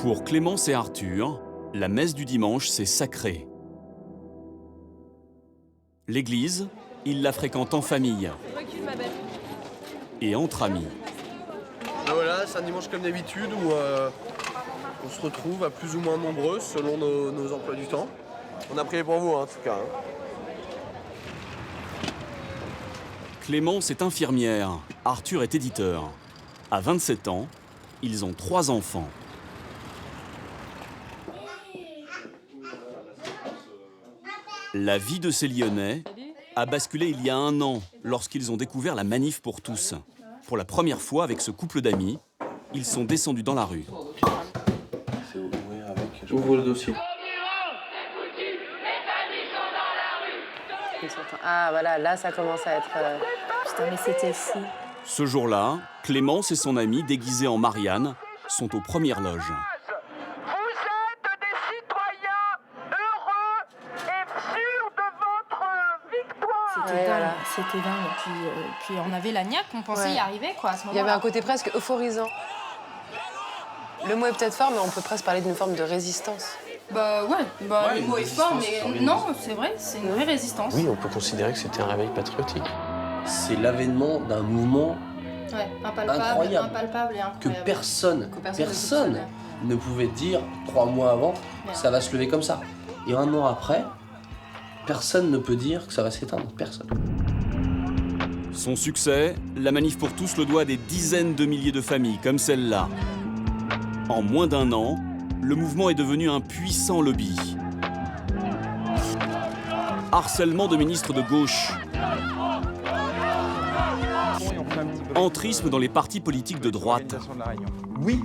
Pour Clémence et Arthur, la messe du dimanche, c'est sacré. L'église, ils la fréquentent en famille et entre amis. Ben voilà, c'est un dimanche comme d'habitude où on se retrouve à plus ou moins nombreux selon nos emplois du temps. On a prié pour vous en tout cas. Clémence est infirmière, Arthur est éditeur. À 27 ans, ils ont 3 enfants. La vie de ces Lyonnais a basculé il y a 1 an lorsqu'ils ont découvert la manif pour tous. Pour la première fois avec ce couple d'amis, ils sont descendus dans la rue. Ouvre le dossier. Ah voilà, là ça commence à être... Putain, mais c'était fou. Ce jour-là, Clémence et son ami, déguisés en Marianne, sont aux premières loges. Vous êtes des citoyens heureux et sûrs de votre victoire. C'était Ouais, dingue, voilà. c'était dingue. Puis on avait la niaque, on pensait Ouais. y arriver quoi à ce Il y moment-là. avait un côté presque euphorisant. Le mot est peut-être fort, mais on peut presque parler d'une forme de résistance. Bah ouais, le mot est fort, mais résistance non, c'est vrai, c'est une vraie résistance. Oui, on peut considérer que c'était un réveil patriotique. C'est l'avènement d'un mouvement Ouais, impalpable, Incroyable. impalpable et que incroyable. personne, Que personne ne personne soupçonnait. ne pouvait dire 3 mois avant Ouais. ça va se lever comme ça. Et 1 an après, personne ne peut dire que ça va s'éteindre. Personne. Son succès, la manif pour tous le doit à des dizaines de milliers de familles comme celle-là. En moins d'1 an, le mouvement est devenu un puissant lobby. Harcèlement de ministres de gauche. Entrisme dans les partis politiques de droite. Oui,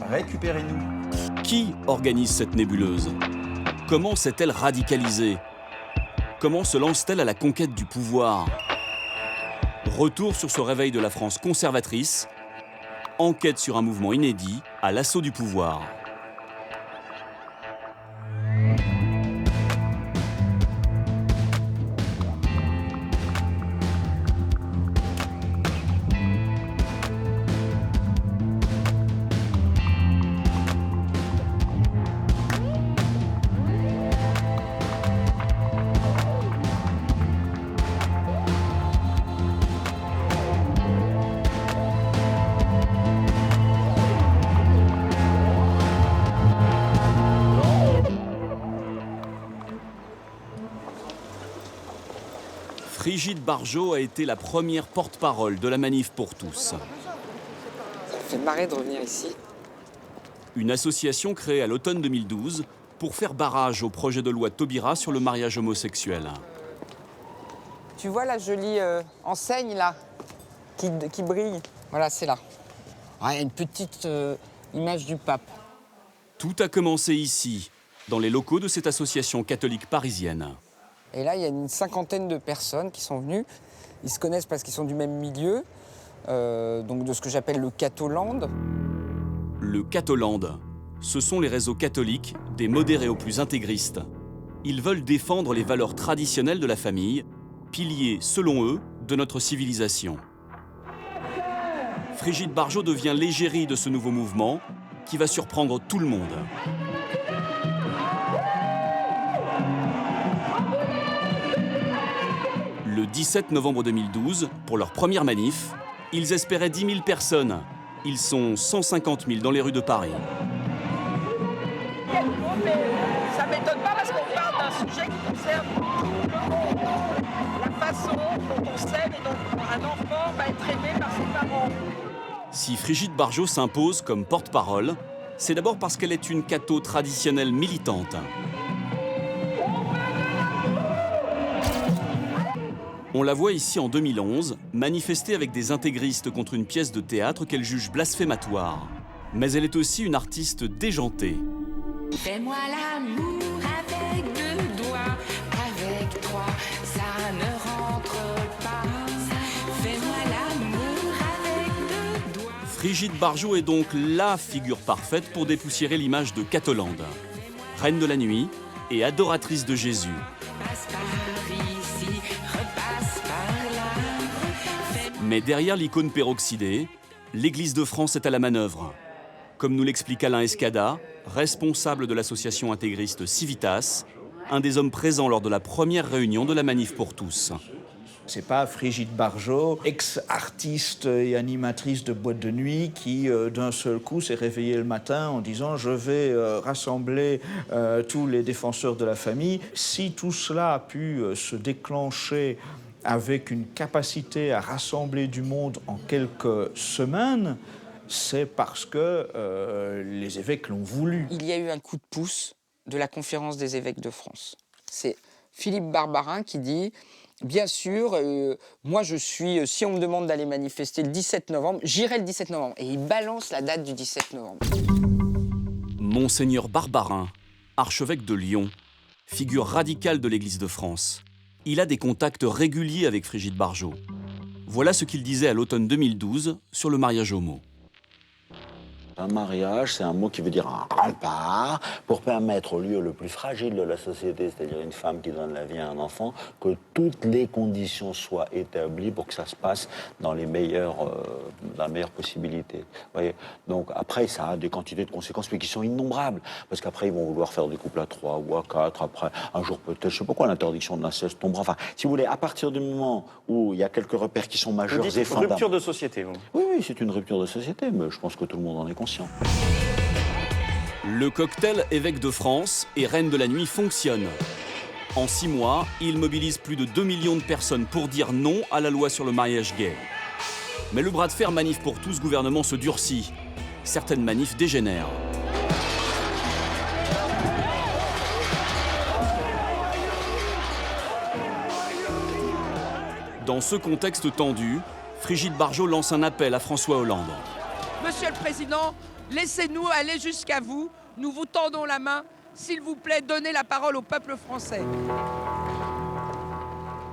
récupérez-nous. Qui organise cette nébuleuse? Comment s'est-elle radicalisée? Comment se lance-t-elle à la conquête du pouvoir? Retour sur ce réveil de la France conservatrice. Enquête sur un mouvement inédit à l'assaut du pouvoir. Frigide Barjot a été la première porte-parole de la manif pour tous. Ça me fait marrer de revenir ici. Une association créée à l'automne 2012 pour faire barrage au projet de loi Taubira sur le mariage homosexuel. Tu vois la jolie enseigne là, qui brille? Voilà, c'est là. Ah, il y a une petite image du pape. Tout a commencé ici, dans les locaux de cette association catholique parisienne. Et là, il y a une 50aine de personnes qui sont venues. Ils se connaissent parce qu'ils sont du même milieu, donc de ce que j'appelle le Catholand. Le Catholand, ce sont les réseaux catholiques, des modérés aux plus intégristes. Ils veulent défendre les valeurs traditionnelles de la famille, piliers, selon eux, de notre civilisation. Frigide Barjot devient l'égérie de ce nouveau mouvement qui va surprendre tout le monde. Le 17 novembre 2012, pour leur première manif, ils espéraient 10 000 personnes. Ils sont 150 000 dans les rues de Paris. Ça m'étonne pas parce qu'on parle d'un sujet qui concerne la façon dont on s'aime et dont un enfant va être aimé par ses parents. Si Frigide Barjot s'impose comme porte-parole, c'est d'abord parce qu'elle est une catho traditionnelle militante. On la voit ici en 2011, manifester avec des intégristes contre une pièce de théâtre qu'elle juge blasphématoire. Mais elle est aussi une artiste déjantée. Fais-moi l'amour avec 2 doigts, avec 3, ça ne rentre pas. Fais-moi l'amour avec 2 doigts. Frigide Barjot est donc la figure parfaite pour dépoussiérer l'image de Catholand. Reine de la nuit et adoratrice de Jésus. Passe par ici, repasse par là. Mais derrière l'icône peroxydée, l'Église de France est à la manœuvre. Comme nous l'explique Alain Escada, responsable de l'association intégriste Civitas, un des hommes présents lors de la première réunion de la Manif pour tous. C'est pas Brigitte Bardot, ex-artiste et animatrice de boîte de nuit, qui d'un seul coup s'est réveillée le matin en disant « je vais rassembler tous les défenseurs de la famille ». Si tout cela a pu se déclencher avec une capacité à rassembler du monde en quelques semaines, c'est parce que les évêques l'ont voulu. Il y a eu un coup de pouce de la conférence des évêques de France. C'est Philippe Barbarin qui dit « Bien sûr, moi je suis, si on me demande d'aller manifester le 17 novembre, j'irai le 17 novembre. » Et il balance la date du 17 novembre. Monseigneur Barbarin, archevêque de Lyon, figure radicale de l'Église de France. Il a des contacts réguliers avec Brigitte Bardot. Voilà ce qu'il disait à l'automne 2012 sur le mariage homo. Un mariage, c'est un mot qui veut dire un rempart pour permettre au lieu le plus fragile de la société, c'est-à-dire une femme qui donne la vie à un enfant, que toutes les conditions soient établies pour que ça se passe dans la meilleure possibilité. Vous voyez. Donc après, ça a des quantités de conséquences, mais qui sont innombrables. Parce qu'après, ils vont vouloir faire des couples à 3 ou à 4. Après, un jour peut-être, je sais pas quoi, l'interdiction de l'inceste tombera. Enfin, si vous voulez, à partir du moment où il y a quelques repères qui sont majeurs et fondamentaux. Une rupture de société, vous. Oui, c'est une rupture de société, mais je pense que tout le monde en est conscient. Le cocktail évêque de France et reine de la nuit fonctionne. En 6 mois, il mobilise plus de 2 millions de personnes pour dire non à la loi sur le mariage gay. Mais le bras de fer Manif pour tous gouvernement se durcit. Certaines manifs dégénèrent. Dans ce contexte tendu, Brigitte Bardot lance un appel à François Hollande. Monsieur le Président, laissez-nous aller jusqu'à vous. Nous vous tendons la main. S'il vous plaît, donnez la parole au peuple français.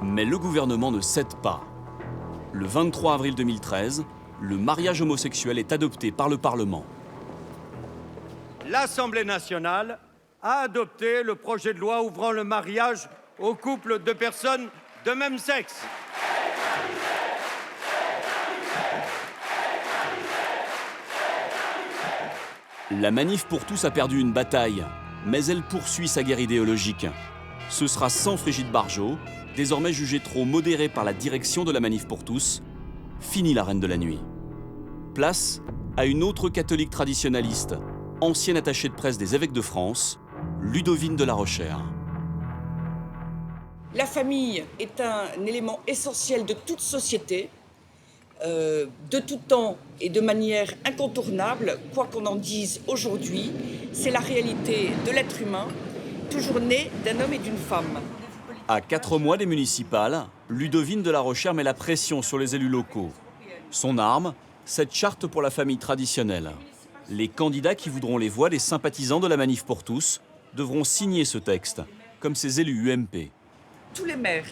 Mais le gouvernement ne cède pas. Le 23 avril 2013, le mariage homosexuel est adopté par le Parlement. L'Assemblée nationale a adopté le projet de loi ouvrant le mariage aux couples de personnes de même sexe. La Manif pour tous a perdu une bataille, mais elle poursuit sa guerre idéologique. Ce sera sans Brigitte Bardot, désormais jugée trop modérée par la direction de la Manif pour tous. Fini la reine de la nuit. Place à une autre catholique traditionnaliste, ancienne attachée de presse des évêques de France, Ludovine de la Rochère. La famille est un élément essentiel de toute société. De tout temps et de manière incontournable, quoi qu'on en dise aujourd'hui, c'est la réalité de l'être humain, toujours né d'un homme et d'une femme. À 4 mois des municipales, Ludovine de la Rochère met la pression sur les élus locaux. Son arme, cette charte pour la famille traditionnelle. Les candidats qui voudront les voix des sympathisants de la Manif pour tous devront signer ce texte, comme ces élus UMP. Tous les maires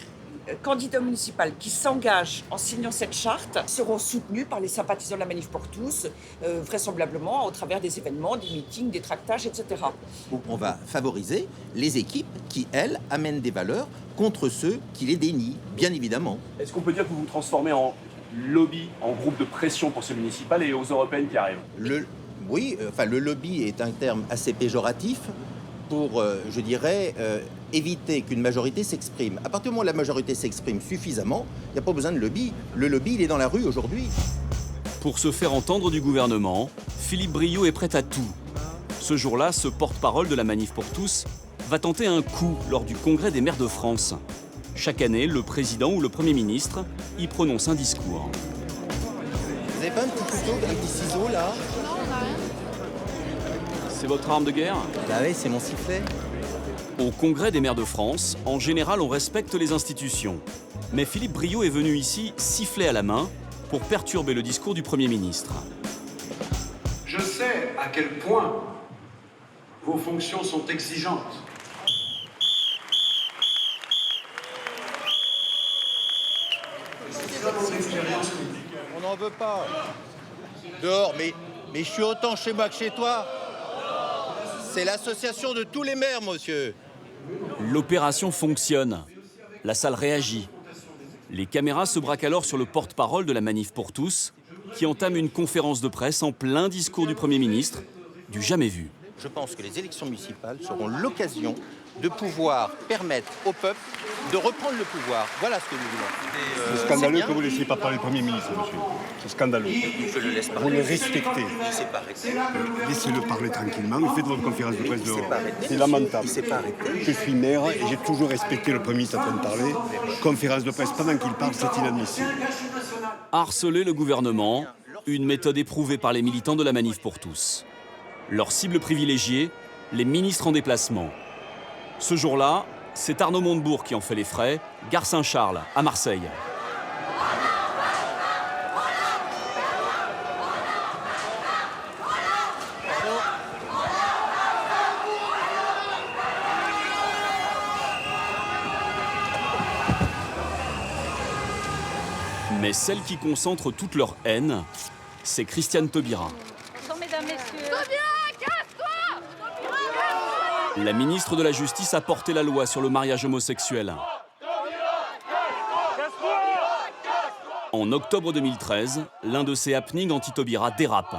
candidats municipaux qui s'engagent en signant cette charte seront soutenus par les sympathisants de la Manif pour tous, vraisemblablement au travers des événements, des meetings, des tractages, etc. On va favoriser les équipes qui, elles, amènent des valeurs contre ceux qui les dénient, bien évidemment. Est-ce qu'on peut dire que vous vous transformez en lobby, en groupe de pression pour ces municipales et aux européennes qui arrivent? Oui, le lobby est un terme assez péjoratif pour, je dirais, éviter qu'une majorité s'exprime. À partir du moment où la majorité s'exprime suffisamment, il n'y a pas besoin de lobby. Le lobby, il est dans la rue aujourd'hui. Pour se faire entendre du gouvernement, Philippe Briot est prêt à tout. Ce jour-là, ce porte-parole de la Manif pour tous va tenter un coup lors du Congrès des maires de France. Chaque année, le président ou le Premier ministre y prononce un discours. Vous n'avez pas un petit couteau, un petit ciseau, là? C'est votre arme de guerre? Bah oui, c'est mon sifflet. Au Congrès des maires de France, en général, on respecte les institutions. Mais Philippe Briot est venu ici, sifflet à la main, pour perturber le discours du Premier ministre. Je sais à quel point vos fonctions sont exigeantes. On n'en veut pas. Dehors, mais je suis autant chez moi que chez toi. C'est l'association de tous les maires, monsieur. L'opération fonctionne. La salle réagit. Les caméras se braquent alors sur le porte-parole de la Manif pour tous, qui entame une conférence de presse en plein discours du Premier ministre du jamais vu. Je pense que les élections municipales seront l'occasion de pouvoir permettre au peuple de reprendre le pouvoir. Voilà ce que nous voulons. C'est scandaleux que vous ne laissiez pas parler le Premier ministre, monsieur. C'est scandaleux. Je le laisse parler. Vous le respectez. Il ne s'est pas arrêté. Laissez-le parler tranquillement et faites votre conférence de presse dehors. arrêté. C'est lamentable. Il ne s'est pas arrêté. Je suis maire et j'ai toujours respecté le Premier ministre en train de parler. Conférence de presse pendant qu'il parle, c'est inadmissible. Harceler le gouvernement, une méthode éprouvée par les militants de la Manif pour tous. Leur cible privilégiée, les ministres en déplacement. Ce jour-là, c'est Arnaud Montebourg qui en fait les frais, gare Saint-Charles, à Marseille. Mais celle qui concentre toute leur haine, c'est Christiane Taubira. Bonjour, mesdames, messieurs. La ministre de la Justice a porté la loi sur le mariage homosexuel. En octobre 2013, l'un de ses happenings anti-Taubira dérape.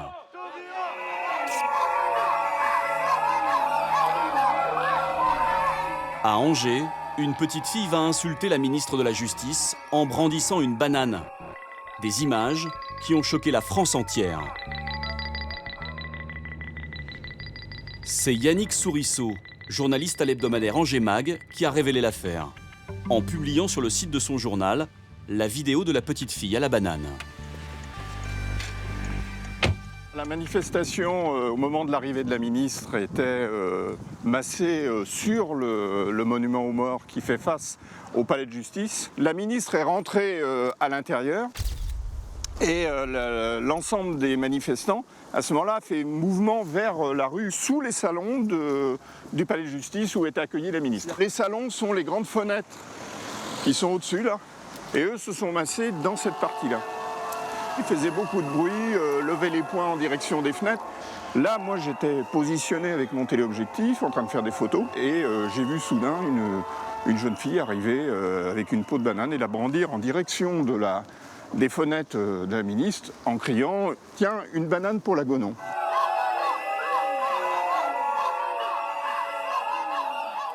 À Angers, une petite fille va insulter la ministre de la Justice en brandissant une banane. Des images qui ont choqué la France entière. C'est Yannick Sourisseau, journaliste à l'hebdomadaire Angers Mag, qui a révélé l'affaire, en publiant sur le site de son journal la vidéo de la petite fille à la banane. La manifestation, au moment de l'arrivée de la ministre, était massée sur le monument aux morts qui fait face au palais de justice. La ministre est rentrée à l'intérieur et l'ensemble des manifestants, à ce moment-là, a fait mouvement vers la rue sous les salons du palais de justice où était accueillie la ministre. Les salons sont les grandes fenêtres qui sont au-dessus, là, et eux se sont massés dans cette partie-là. Ils faisaient beaucoup de bruit, levaient les poings en direction des fenêtres. Là, moi, j'étais positionné avec mon téléobjectif, en train de faire des photos, et j'ai vu soudain une jeune fille arriver avec une peau de banane et la brandir en direction des fenêtres de la ministre, en criant « Tiens, une banane pour la Gonon ».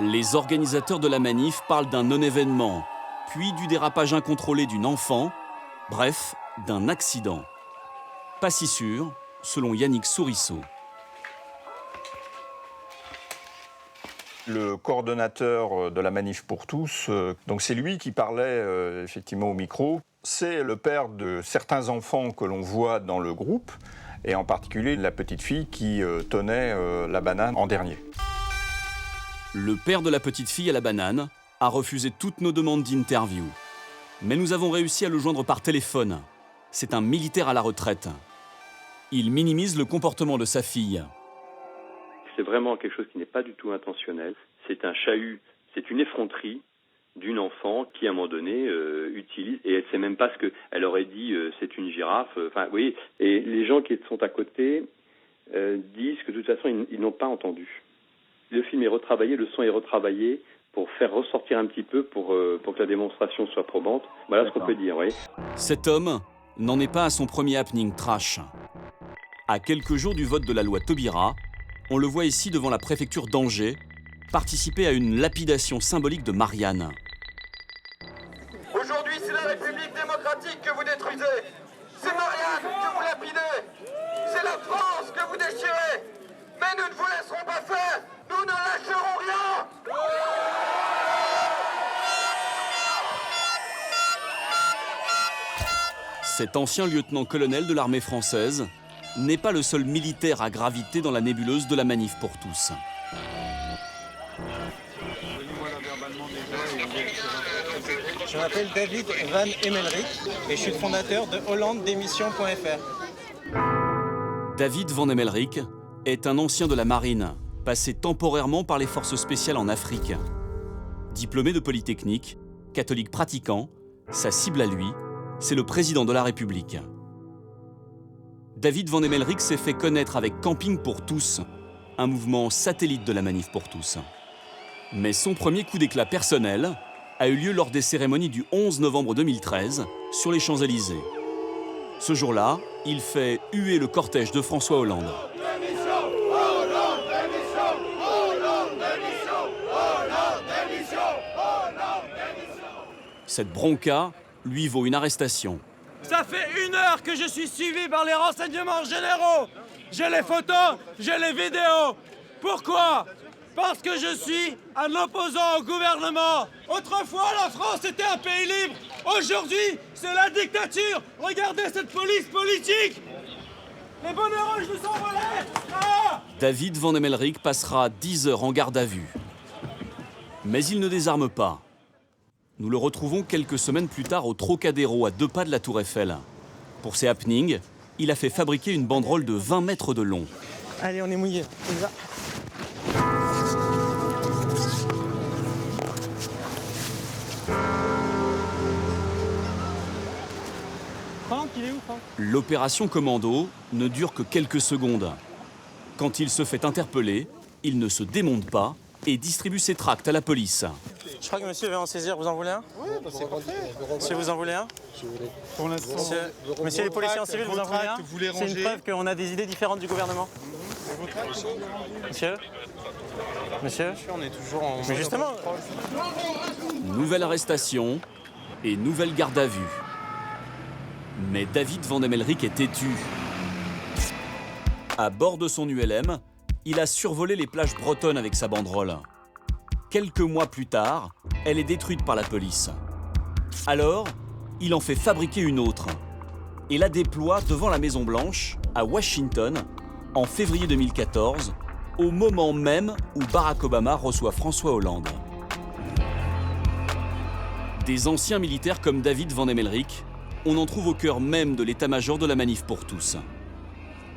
Les organisateurs de la manif parlent d'un non-événement, puis du dérapage incontrôlé d'une enfant, bref, d'un accident. Pas si sûr, selon Yannick Sourisseau. Le coordonnateur de la Manif pour tous, donc c'est lui qui parlait effectivement au micro. C'est le père de certains enfants que l'on voit dans le groupe, et en particulier la petite fille qui tenait la banane en dernier. Le père de la petite fille à la banane a refusé toutes nos demandes d'interview. Mais nous avons réussi à le joindre par téléphone. C'est un militaire à la retraite. Il minimise le comportement de sa fille. C'est vraiment quelque chose qui n'est pas du tout intentionnel. C'est un chahut, c'est une effronterie d'une enfant qui, à un moment donné, utilise, et elle ne sait même pas ce qu'elle aurait dit, c'est une girafe. Enfin, vous voyez, et les gens qui sont à côté disent que de toute façon, ils n'ont pas entendu. Le film est retravaillé, le son est retravaillé pour faire ressortir un petit peu, pour que la démonstration soit probante. Voilà ce qu'on peut dire, oui. Cet homme n'en est pas à son premier happening trash. À quelques jours du vote de la loi Taubira, on le voit ici devant la préfecture d'Angers, participer à une lapidation symbolique de Marianne. Aujourd'hui, c'est la République démocratique que vous détruisez. C'est Marianne que vous lapidez. C'est la France que vous déchirez. Mais nous ne vous laisserons pas faire. Nous ne lâcherons rien. Cet ancien lieutenant-colonel de l'armée française n'est pas le seul militaire à graviter dans la nébuleuse de la Manif pour tous. Je m'appelle David Van Emmelrich et je suis le fondateur de hollandedémission.fr. David Van Emmelrich est un ancien de la marine, passé temporairement par les forces spéciales en Afrique. Diplômé de Polytechnique, catholique pratiquant, sa cible à lui, c'est le président de la République. David Van Emmelrich s'est fait connaître avec Camping pour tous, un mouvement satellite de la Manif pour tous. Mais son premier coup d'éclat personnel a eu lieu lors des cérémonies du 11 novembre 2013 sur les Champs-Élysées. Ce jour-là, il fait huer le cortège de François Hollande. Démission! Cette bronca lui vaut une arrestation. Ça fait 1 heure que je suis suivi par les renseignements généraux. J'ai les photos, j'ai les vidéos. Pourquoi? Parce que je suis un opposant au gouvernement. Autrefois, la France était un pays libre. Aujourd'hui, c'est la dictature. Regardez cette police politique. Les bonnets rouges nous sont volés. Ah! David Van Emmelryck passera 10 heures en garde à vue. Mais il ne désarme pas. Nous le retrouvons quelques semaines plus tard au Trocadéro, à 2 pas de la Tour Eiffel. Pour ses happenings, il a fait fabriquer une banderole de 20 mètres de long. Allez, on est mouillé. On y va. Franck, il est où, Franck? L'opération Commando ne dure que quelques secondes. Quand il se fait interpeller, il ne se démonte pas et distribue ses tracts à la police. Je crois que monsieur veut en saisir. Vous en voulez un? Oui, c'est parfait. Monsieur, vous en voulez un? Pour l'instant, monsieur les policiers en civil, vous en voulez un? C'est une preuve qu'on a des idées différentes du gouvernement. Monsieur? Monsieur? On est toujours en... Mais justement... Nouvelle arrestation et nouvelle garde à vue. Mais David Van Emmelryck est têtu. À bord de son ULM, il a survolé les plages bretonnes avec sa banderole. Quelques mois plus tard, elle est détruite par la police. Alors, il en fait fabriquer une autre et la déploie devant la Maison-Blanche, à Washington, en février 2014, au moment même où Barack Obama reçoit François Hollande. Des anciens militaires comme David Van Emmelryck, on en trouve au cœur même de l'état-major de la Manif pour tous.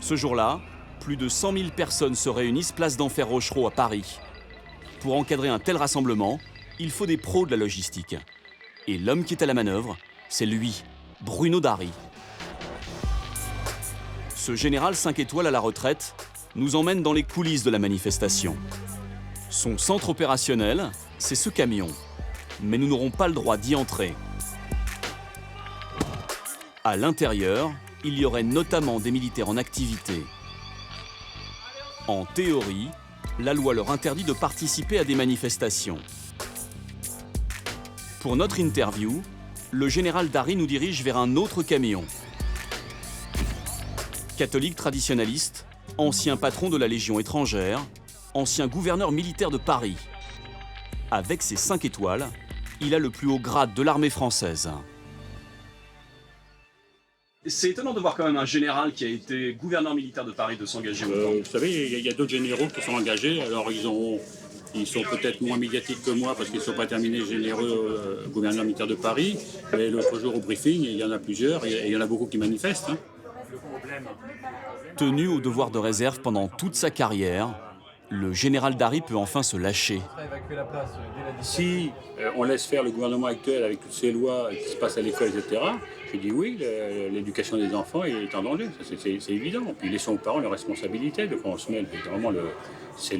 Ce jour-là, plus de 100 000 personnes se réunissent place d'Enfer Rochereau à Paris. Pour encadrer un tel rassemblement, il faut des pros de la logistique. Et l'homme qui est à la manœuvre, c'est lui, Bruno Darry. Ce général 5 étoiles à la retraite nous emmène dans les coulisses de la manifestation. Son centre opérationnel, c'est ce camion. Mais nous n'aurons pas le droit d'y entrer. À l'intérieur, il y aurait notamment des militaires en activité. En théorie, la loi leur interdit de participer à des manifestations. Pour notre interview, le général Darry nous dirige vers un autre camion. Catholique traditionnaliste, ancien patron de la Légion étrangère, ancien gouverneur militaire de Paris. Avec ses 5 étoiles, il a le plus haut grade de l'armée française. C'est étonnant de voir quand même un général qui a été gouverneur militaire de Paris de s'engager autant. Vous savez, il y a d'autres généraux qui sont engagés. Alors ils sont peut-être moins médiatiques que moi parce qu'ils ne sont pas terminés généreux gouverneur militaire de Paris. Mais l'autre jour au briefing, il y en a plusieurs et il y en a beaucoup qui manifestent. Hein. Tenu au devoir de réserve pendant toute sa carrière, le général Darry peut enfin se lâcher. Si on laisse faire le gouvernement actuel avec toutes ces lois qui se passent à l'école, etc., je dis oui, l'éducation des enfants est en danger, c'est évident. Puis laissons aux parents leur responsabilité de quand on se mêle. C'est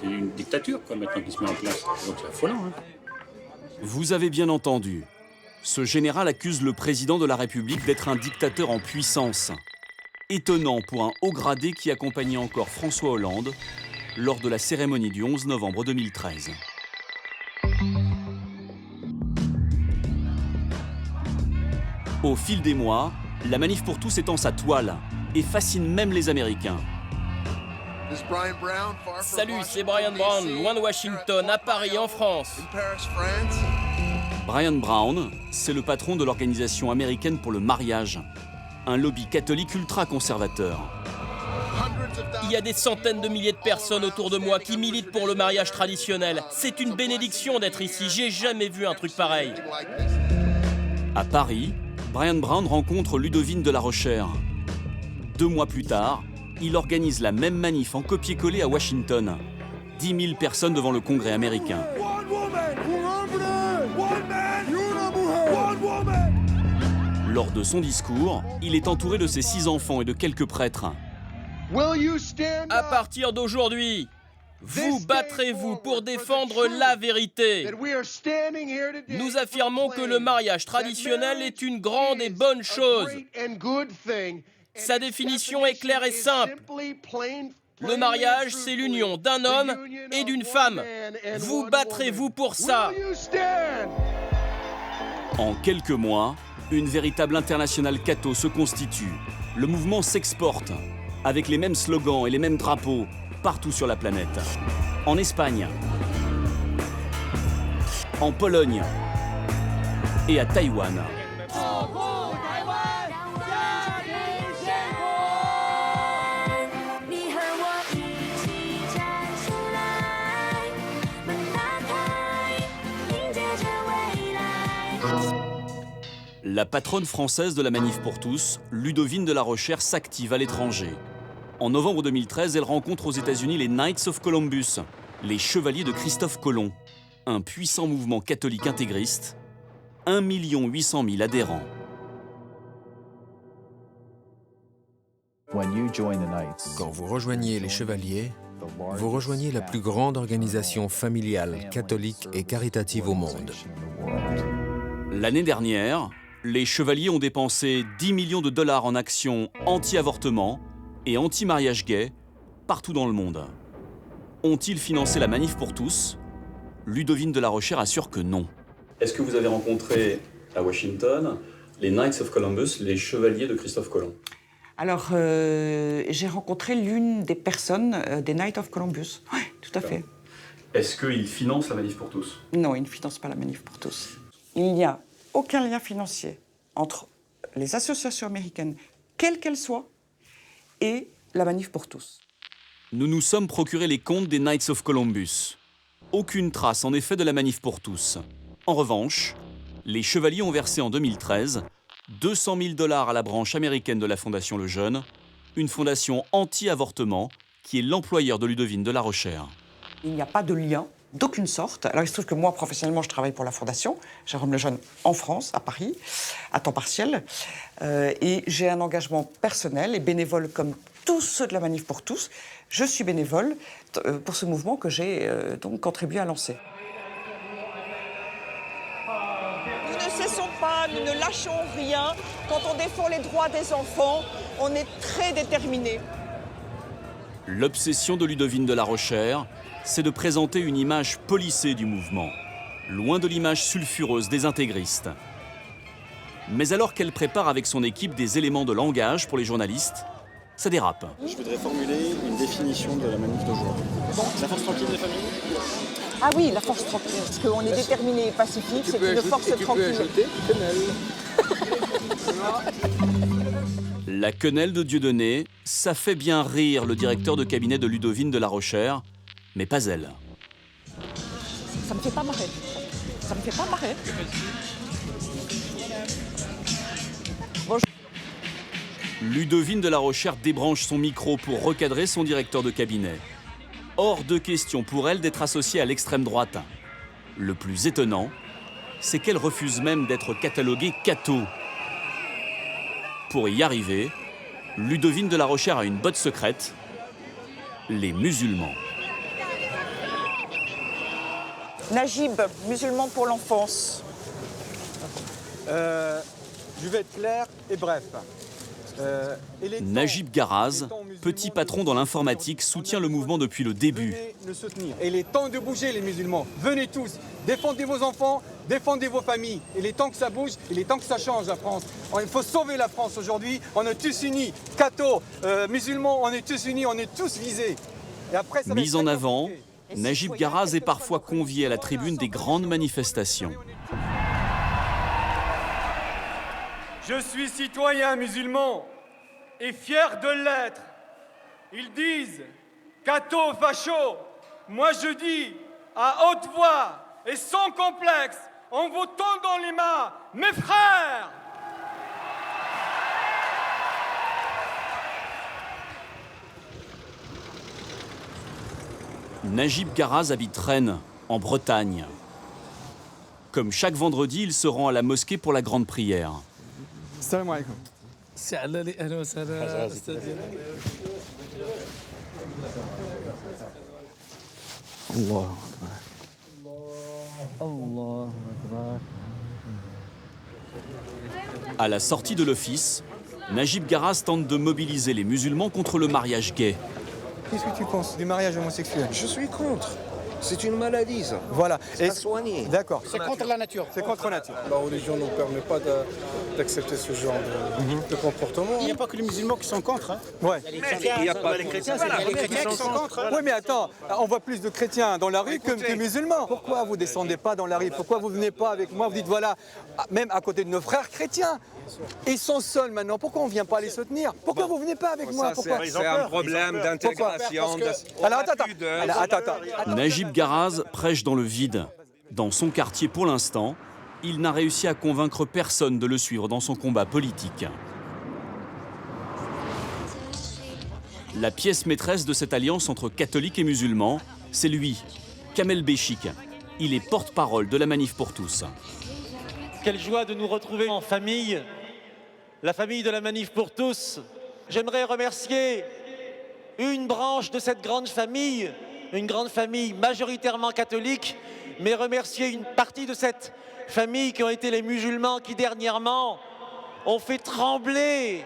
une dictature quoi, maintenant qui se met en place. Donc c'est affolant. Hein. Vous avez bien entendu. Ce général accuse le président de la République d'être un dictateur en puissance. Étonnant pour un haut gradé qui accompagnait encore François Hollande lors de la cérémonie du 11 novembre 2013. Au fil des mois, la Manif pour tous étend sa toile et fascine même les Américains. Salut, c'est Brian Brown, loin de Washington, à Paris, en France. Brian Brown, c'est le patron de l'Organisation américaine pour le mariage, un lobby catholique ultra-conservateur. Il y a des centaines de milliers de personnes autour de moi qui militent pour le mariage traditionnel. C'est une bénédiction d'être ici, j'ai jamais vu un truc pareil. À Paris, Brian Brown rencontre Ludovine de la Rochère. 2 mois plus tard, il organise la même manif en copier-coller à Washington. 10 000 personnes devant le Congrès américain. Lors de son discours, il est entouré de ses 6 enfants et de quelques prêtres. À partir d'aujourd'hui, vous battrez-vous pour défendre la vérité. Nous affirmons que le mariage traditionnel est une grande et bonne chose. Sa définition est claire et simple. Le mariage, c'est l'union d'un homme et d'une femme. Vous battrez-vous pour ça. En quelques mois, une véritable internationale catho se constitue. Le mouvement s'exporte, avec les mêmes slogans et les mêmes drapeaux, partout sur la planète. En Espagne, en Pologne et à Taïwan. La patronne française de la Manif pour tous, Ludovine de la Rochère, s'active à l'étranger. En novembre 2013, elle rencontre aux États-Unis les Knights of Columbus, les chevaliers de Christophe Colomb, un puissant mouvement catholique intégriste, 1 800 000 adhérents. Quand vous rejoignez les Chevaliers, vous rejoignez la plus grande organisation familiale, catholique et caritative au monde. L'année dernière, les Chevaliers ont dépensé 10 millions de dollars en actions anti-avortement et anti-mariage gay partout dans le monde. Ont-ils financé la Manif pour tous? Ludovine de la Rochère assure que non. Est-ce que vous avez rencontré à Washington les Knights of Columbus, les chevaliers de Christophe Colomb? Alors, j'ai rencontré l'une des personnes des Knights of Columbus. Oui, tout à fait. Est-ce qu'ils financent la Manif pour tous? Non, ils ne financent pas la Manif pour tous. Il n'y a aucun lien financier entre les associations américaines, quelles qu'elles soient, et la Manif pour tous. Nous nous sommes procuré les comptes des Knights of Columbus. Aucune trace en effet de la Manif pour tous. En revanche, les Chevaliers ont versé en 2013 200 000 dollars à la branche américaine de la Fondation Le Jeune, une fondation anti-avortement qui est l'employeur de Ludovine de la Rochère. Il n'y a pas de lien d'aucune sorte. Alors il se trouve que moi, professionnellement, je travaille pour la Fondation Jérôme Lejeune en France, à Paris, à temps partiel. Et j'ai un engagement personnel et bénévole comme tous ceux de la Manif pour tous. Je suis bénévole pour ce mouvement que j'ai donc contribué à lancer. Nous ne cessons pas, nous ne lâchons rien. Quand on défend les droits des enfants, on est très déterminés. L'obsession de Ludovine de la Rochère, c'est de présenter une image polissée du mouvement, loin de l'image sulfureuse des intégristes. Mais alors qu'elle prépare avec son équipe des éléments de langage pour les journalistes, ça dérape. Je voudrais formuler une définition de la manif d'aujourd'hui. La force tranquille des familles? Ah oui, la force tranquille, parce qu'on est déterminé et pacifique, c'est une force tranquille. La quenelle de Dieudonné, ça fait bien rire le directeur de cabinet de Ludovine de la Rochère, mais pas elle. Ça me fait pas marrer. Ça me fait pas marrer. Ludovine de la Rochère débranche son micro pour recadrer son directeur de cabinet. Hors de question pour elle d'être associée à l'extrême droite. Le plus étonnant, c'est qu'elle refuse même d'être cataloguée catho. Pour y arriver, Ludovine de la Rochère a une botte secrète, les musulmans. Najib, musulman pour l'enfance. Je vais être clair et bref. Najib Garaz, petit patron dans l'informatique, soutient le mouvement depuis le début. Venez le soutenir. Et il est temps de bouger les musulmans. Venez tous, défendez vos enfants, défendez vos familles. Il est temps que ça bouge, il est temps que ça change la France. Il faut sauver la France aujourd'hui. On est tous unis, cathos, musulmans, on est tous unis, on est tous visés. Et après, ça Mise en avant, Najib Garaz est parfois convié à la tribune des grandes manifestations. Je suis citoyen musulman et fier de l'être. Ils disent catho, facho. Moi je dis à haute voix et sans complexe, en vous tendant les mains, mes frères. Najib Garaz habite Rennes, en Bretagne. Comme chaque vendredi, il se rend à la mosquée pour la grande prière. Salam alaikum. À la sortie de l'office, Najib Garaz tente de mobiliser les musulmans contre le mariage gay. Qu'est-ce que tu penses du mariage homosexuel? Je suis contre. C'est une maladie, ça. Voilà. C'est à soigner. D'accord. C'est contre la nature. C'est contre nature. La religion ne nous permet pas d'accepter ce genre de comportement. Il n'y a pas que les musulmans qui sont contre. Hein. Ouais. Il n'y a pas les chrétiens, c'est les chrétiens qui sont contre. Oui, mais attends, on voit plus de chrétiens dans la rue que musulmans. Pourquoi vous descendez pas dans la rue? Pourquoi vous venez pas avec moi? Vous dites voilà, même à côté de nos frères chrétiens. Ils sont seuls maintenant. Pourquoi on ne vient pas les soutenir? Pourquoi vous ne venez pas avec moi? C'est un problème d'intégration. Alors attends. Najib Garaz prêche dans le vide. Dans son quartier pour l'instant, il n'a réussi à convaincre personne de le suivre dans son combat politique. La pièce maîtresse de cette alliance entre catholiques et musulmans, c'est lui, Kamel Béchik. Il est porte-parole de la Manif pour tous. Quelle joie de nous retrouver en famille, la famille de la Manif pour tous. J'aimerais remercier une branche de cette grande famille, une grande famille majoritairement catholique, mais remercier une partie de cette famille qui ont été les musulmans qui dernièrement ont fait trembler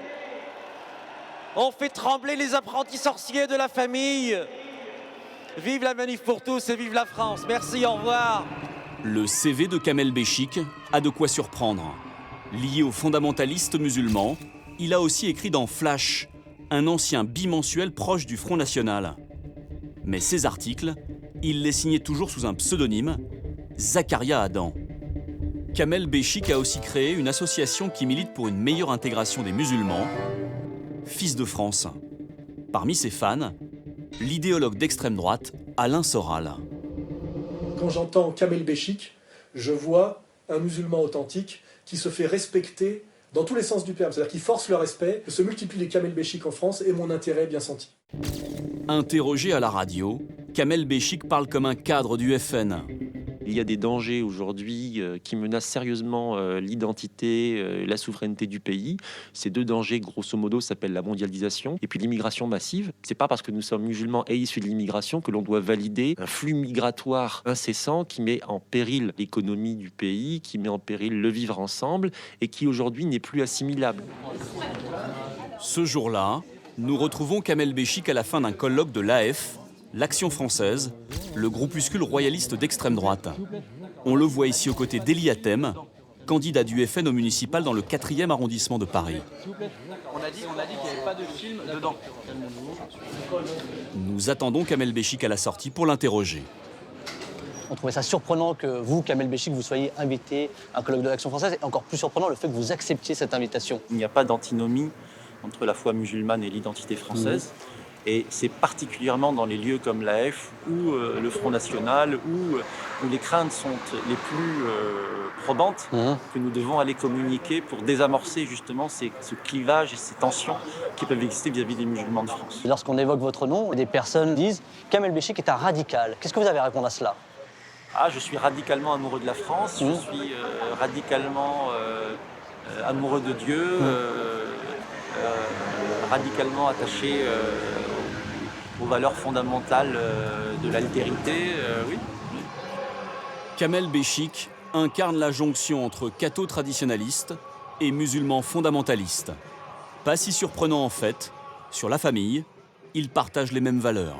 les apprentis sorciers de la famille. Vive la Manif pour tous et vive la France. Merci, au revoir. Le CV de Kamel Béchik a de quoi surprendre. Lié aux fondamentalistes musulmans, il a aussi écrit dans Flash, un ancien bimensuel proche du Front National. Mais ces articles, il les signait toujours sous un pseudonyme, Zakaria Adam. Kamel Béchik a aussi créé une association qui milite pour une meilleure intégration des musulmans, Fils de France. Parmi ses fans, l'idéologue d'extrême droite, Alain Soral. Quand j'entends Kamel Béchik, je vois un musulman authentique qui se fait respecter dans tous les sens du terme, c'est-à-dire qui force le respect, que se multiplient les Kamel Béchik en France et mon intérêt bien senti. Interrogé à la radio, Kamel Béchik parle comme un cadre du FN. Il y a des dangers aujourd'hui qui menacent sérieusement l'identité, la souveraineté du pays. Ces deux dangers, grosso modo, s'appellent la mondialisation et puis l'immigration massive. C'est pas parce que nous sommes musulmans et issus de l'immigration que l'on doit valider un flux migratoire incessant qui met en péril l'économie du pays, qui met en péril le vivre ensemble et qui aujourd'hui n'est plus assimilable. Ce jour-là, nous retrouvons Kamel Béchik à la fin d'un colloque de l'AF, l'Action française, le groupuscule royaliste d'extrême droite. On le voit ici aux côtés d'Elie Hatem, candidat du FN au municipal dans le 4e arrondissement de Paris. On a dit qu'il n'y avait pas de film dedans. Nous attendons Kamel Béchik à la sortie pour l'interroger. On trouvait ça surprenant que vous, Kamel Béchik, vous soyez invité à un colloque de l'Action française et encore plus surprenant le fait que vous acceptiez cette invitation. Il n'y a pas d'antinomie entre la foi musulmane et l'identité française. Et c'est particulièrement dans les lieux comme l'AF ou le Front National où les craintes sont les plus probantes que nous devons aller communiquer pour désamorcer justement ce clivage et ces tensions qui peuvent exister vis-à-vis des musulmans de France. Lorsqu'on évoque votre nom, des personnes disent « Kamel Béchik est un radical ». Qu'est-ce que vous avez à répondre à cela? Je suis radicalement amoureux de la France, je suis radicalement amoureux de Dieu, radicalement attaché aux valeurs fondamentales de l'altérité, oui. Kamel Béchik incarne la jonction entre catho-traditionnalistes et musulmans fondamentalistes. Pas si surprenant en fait, sur la famille, ils partagent les mêmes valeurs.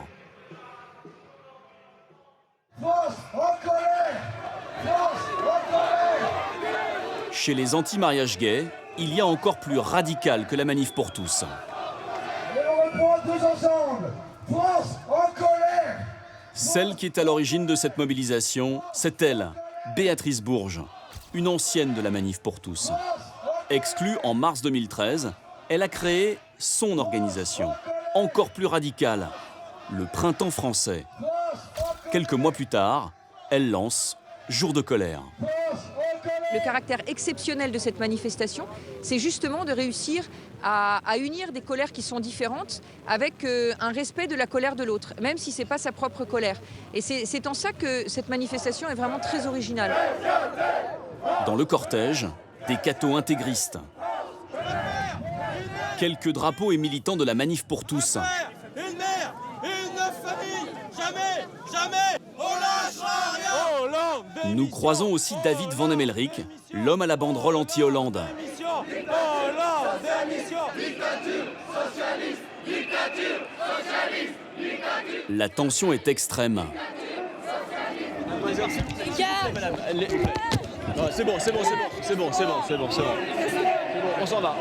Chez les anti-mariage gays, il y a encore plus radical que la Manif pour tous. Celle qui est à l'origine de cette mobilisation, c'est elle, Béatrice Bourges, une ancienne de la Manif pour tous. Exclue en mars 2013, elle a créé son organisation, encore plus radicale, le Printemps français. Quelques mois plus tard, elle lance Jour de colère. Le caractère exceptionnel de cette manifestation, c'est justement de réussir à unir des colères qui sont différentes avec un respect de la colère de l'autre, même si ce n'est pas sa propre colère. Et c'est en ça que cette manifestation est vraiment très originale. Dans le cortège, des cathos intégristes. Quelques drapeaux et militants de la Manif pour tous. Une mère, une famille, jamais, jamais, on lâchera rien. Hollande, Nous croisons aussi David Van Emmelrich, l'homme à la banderole anti-Hollande. Hollande, démission. Dictature socialiste, dictature socialiste, dictature. La tension est extrême. Non, c'est bon. On s'en va.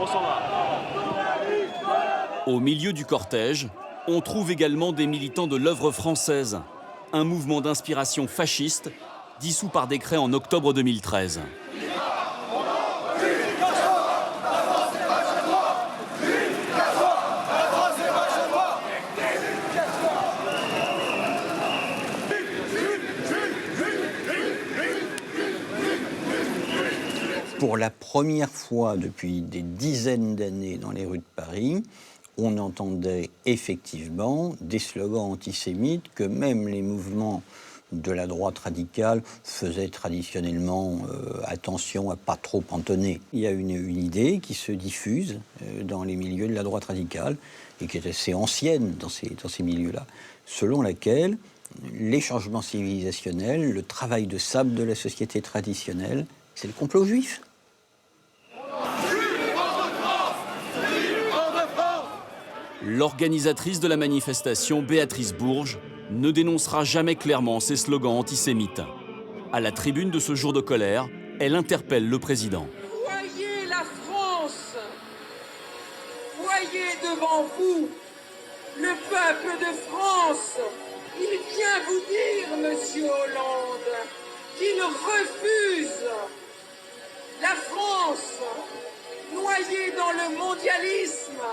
Au milieu du cortège, on trouve également des militants de l'œuvre française, un mouvement d'inspiration fasciste dissous par décret en octobre 2013. Pour la première fois depuis des dizaines d'années dans les rues de Paris, on entendait effectivement des slogans antisémites que même les mouvements de la droite radicale faisaient traditionnellement attention à pas trop entonner. Il y a une idée qui se diffuse dans les milieux de la droite radicale et qui est assez ancienne dans ces milieux-là, selon laquelle les changements civilisationnels, le travail de sable de la société traditionnelle, c'est le complot juif. L'organisatrice de la manifestation, Béatrice Bourges, ne dénoncera jamais clairement ces slogans antisémites. À la tribune de ce jour de colère, elle interpelle le président. Voyez la France, voyez devant vous le peuple de France. Il vient vous dire, monsieur Hollande, qu'il refuse la France, noyée dans le mondialisme.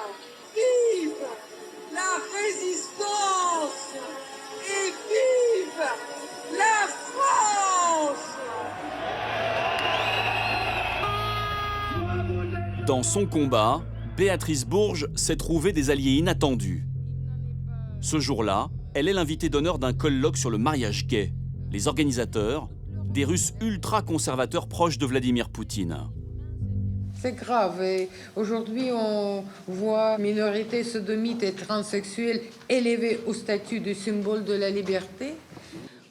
Vive la résistance et vive la France! Dans son combat, Béatrice Bourges s'est trouvée des alliés inattendus. Ce jour-là, elle est l'invitée d'honneur d'un colloque sur le mariage gay. Les organisateurs, des Russes ultra-conservateurs proches de Vladimir Poutine. C'est grave. Et aujourd'hui, on voit minorités sodomites et transsexuelles élevées au statut de symbole de la liberté.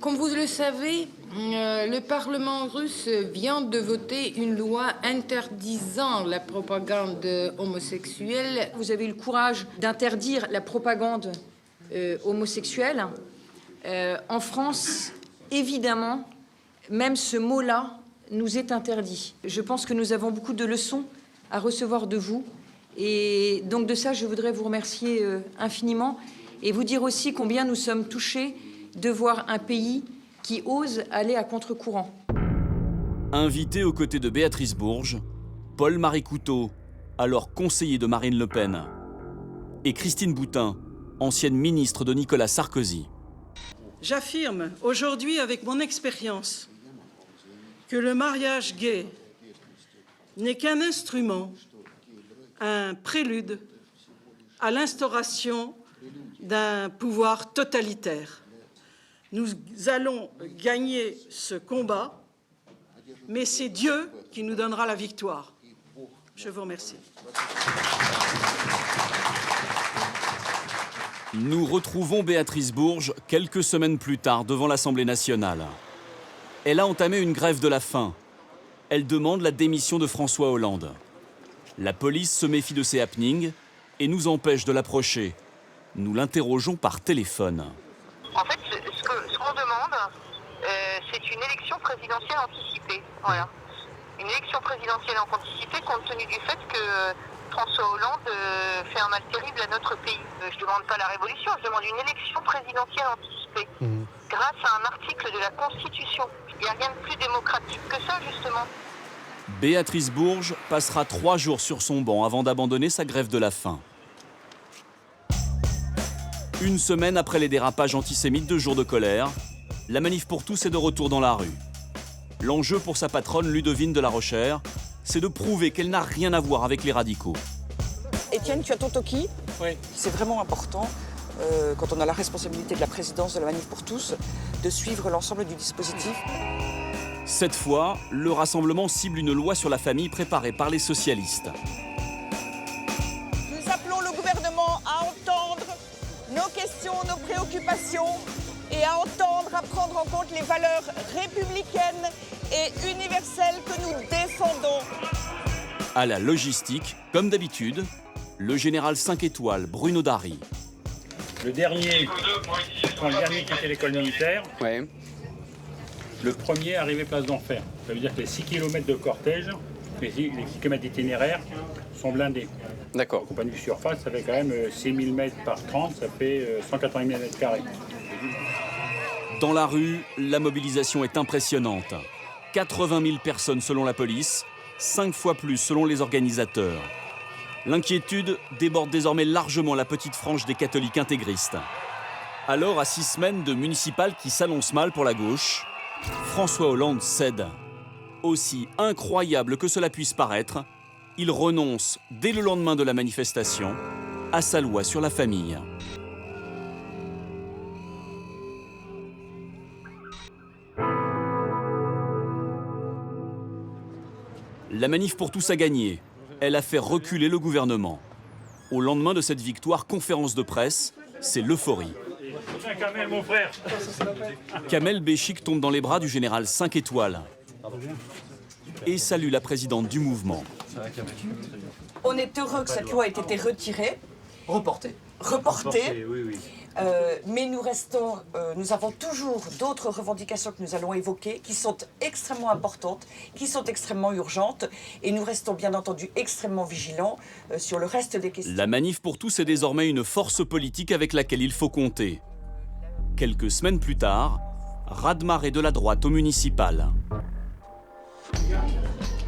Comme vous le savez, le Parlement russe vient de voter une loi interdisant la propagande homosexuelle. Vous avez eu le courage d'interdire la propagande homosexuelle. En France, évidemment, même ce mot-là nous est interdit. Je pense que nous avons beaucoup de leçons à recevoir de vous. Et donc de ça, je voudrais vous remercier infiniment et vous dire aussi combien nous sommes touchés de voir un pays qui ose aller à contre-courant. Invité aux côtés de Béatrice Bourges, Paul-Marie Couteau, alors conseiller de Marine Le Pen, et Christine Boutin, ancienne ministre de Nicolas Sarkozy. J'affirme aujourd'hui avec mon expérience que le mariage gay n'est qu'un instrument, un prélude à l'instauration d'un pouvoir totalitaire. Nous allons gagner ce combat, mais c'est Dieu qui nous donnera la victoire. Je vous remercie. Nous retrouvons Béatrice Bourges quelques semaines plus tard devant l'Assemblée nationale. Elle a entamé une grève de la faim. Elle demande la démission de François Hollande. La police se méfie de ses happenings et nous empêche de l'approcher. Nous l'interrogeons par téléphone. En fait, ce qu'on demande, c'est une élection présidentielle anticipée. Voilà. Une élection présidentielle anticipée compte tenu du fait que François Hollande fait un mal terrible à notre pays. Je ne demande pas la révolution, je demande une élection présidentielle anticipée. Grâce à un article de la Constitution. Il n'y a rien de plus démocratique que ça, justement. Béatrice Bourges passera 3 jours sur son banc avant d'abandonner sa grève de la faim. Une semaine après les dérapages antisémites de jour de colère, la manif pour tous est de retour dans la rue. L'enjeu pour sa patronne Ludovine de la Rochère, c'est de prouver qu'elle n'a rien à voir avec les radicaux. Étienne, tu as ton toki. Oui. C'est vraiment important, quand on a la responsabilité de la présidence de la manif pour tous, de suivre l'ensemble du dispositif. Cette fois, le rassemblement cible une loi sur la famille préparée par les socialistes. Nous appelons le gouvernement à entendre nos questions, nos préoccupations et à entendre, à prendre en compte les valeurs républicaines et universelles que nous défendons. À la logistique, comme d'habitude, le général 5 étoiles Bruno Darry. Le dernier qui était l'école militaire, le premier arrivé place d'Enfer. Ça veut dire que les 6 km de cortège, les 6 km d'itinéraire sont blindés. D'accord. Au point de vue surface, ça fait quand même 6000 mètres par 30, ça fait 180 000 mètres carrés. Dans la rue, la mobilisation est impressionnante. 80 000 personnes selon la police, 5 fois plus selon les organisateurs. L'inquiétude déborde désormais largement la petite frange des catholiques intégristes. Alors, à 6 semaines de municipales qui s'annoncent mal pour la gauche, François Hollande cède. Aussi incroyable que cela puisse paraître, il renonce, dès le lendemain de la manifestation, à sa loi sur la famille. La manif pour tous a gagné. Elle a fait reculer le gouvernement. Au lendemain de cette victoire, conférence de presse, c'est l'euphorie. Kamel, mon frère. Kamel Béchik tombe dans les bras du général 5 étoiles et salue la présidente du mouvement. On est heureux que cette loi ait été retirée. Reportée. Oui. Mais nous avons toujours d'autres revendications que nous allons évoquer, qui sont extrêmement importantes, qui sont extrêmement urgentes, et nous restons bien entendu extrêmement vigilants sur le reste des questions. La manif pour tous est désormais une force politique avec laquelle il faut compter. Quelques semaines plus tard, raz-de-marée de la droite au municipal.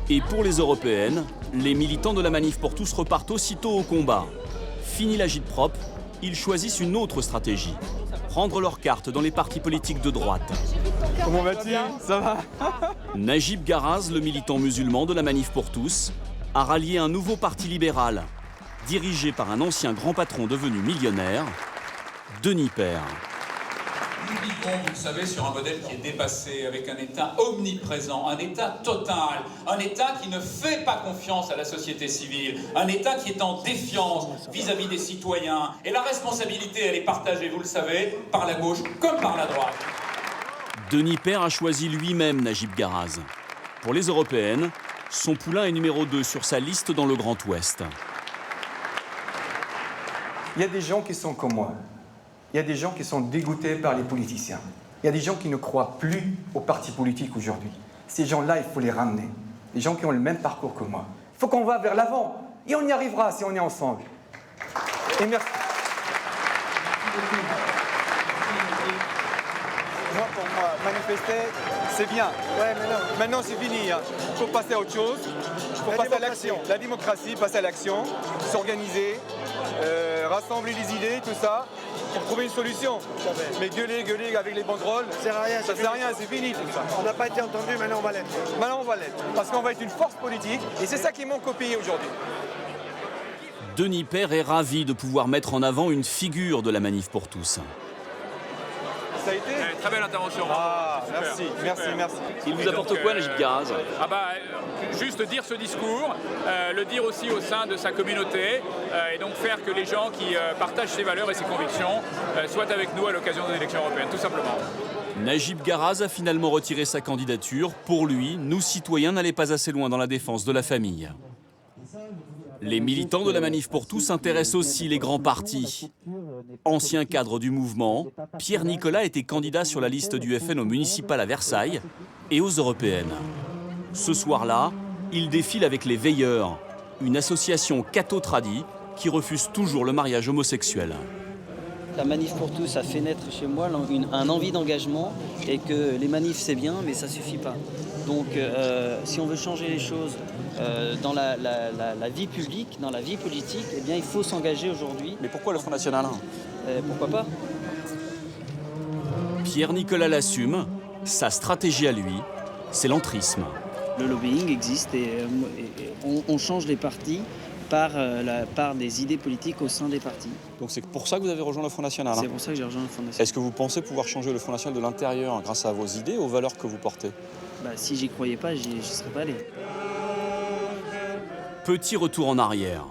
Et pour les européennes, les militants de la manif pour tous repartent aussitôt au combat. Fini l'agite-propre, ils choisissent une autre stratégie. Prendre leur carte dans les partis politiques de droite. Comment vas-tu? Ça va? Najib Garaz, le militant musulman de la manif pour tous, a rallié un nouveau parti libéral, dirigé par un ancien grand patron devenu millionnaire, Denis Père. Nous vivons, vous le savez, sur un modèle qui est dépassé, avec un État omniprésent, un État total, un État qui ne fait pas confiance à la société civile, un État qui est en défiance vis-à-vis des citoyens. Et la responsabilité, elle est partagée, vous le savez, par la gauche comme par la droite. Denis Père a choisi lui-même Najib Garaz. Pour les européennes, son poulain est numéro 2 sur sa liste dans le Grand Ouest. Il y a des gens qui sont comme moi. Il y a des gens qui sont dégoûtés par les politiciens. Il y a des gens qui ne croient plus aux partis politiques aujourd'hui. Ces gens-là, il faut les ramener. Des gens qui ont le même parcours que moi. Il faut qu'on va vers l'avant. Et on y arrivera si on est ensemble. Et merci. Moi, pour moi, manifester, c'est bien. Ouais, maintenant c'est fini. Il faut passer à autre chose. Il faut passer à l'action. La démocratie, passer à l'action, s'organiser, rassembler les idées, tout ça, pour trouver une solution. Mais gueuler avec les banderoles, ça sert à rien, c'est fini tout ça. On n'a pas été entendu, maintenant on va l'être. Maintenant on va l'être, parce qu'on va être une force politique, et c'est ça qui manque au pays aujourd'hui. Denis Père est ravi de pouvoir mettre en avant une figure de la manif pour tous. Ça a été Très belle intervention. Ah, merci. Il vous apporte quoi, Najib Garaz? Juste dire ce discours, le dire aussi au sein de sa communauté, et donc faire que les gens qui partagent ses valeurs et ses convictions soient avec nous à l'occasion des élections européennes, tout simplement. Najib Garaz a finalement retiré sa candidature. Pour lui, nous citoyens n'allaient pas assez loin dans la défense de la famille. Les militants de la manif pour tous intéressent aussi les grands partis. Ancien cadre du mouvement, Pierre Nicolas était candidat sur la liste du FN au municipal à Versailles et aux européennes. Ce soir-là, il défile avec les Veilleurs, une association catho-tradi qui refuse toujours le mariage homosexuel. La manif pour tous a fait naître chez moi un envie d'engagement et que les manifs c'est bien mais ça suffit pas. Donc si on veut changer les choses dans la vie publique, dans la vie politique, eh bien il faut s'engager aujourd'hui. Mais pourquoi le Front National? Pourquoi pas? Pierre Nicolas l'assume, sa stratégie à lui, c'est l'entrisme. Le lobbying existe et on change les partis par des idées politiques au sein des partis. Donc c'est pour ça que vous avez rejoint le Front National? C'est pour ça que j'ai rejoint le Front National. Est-ce que vous pensez pouvoir changer le Front National de l'intérieur grâce à vos idées, aux valeurs que vous portez? Si j'y croyais pas, j'y serais pas allé. Petit retour en arrière.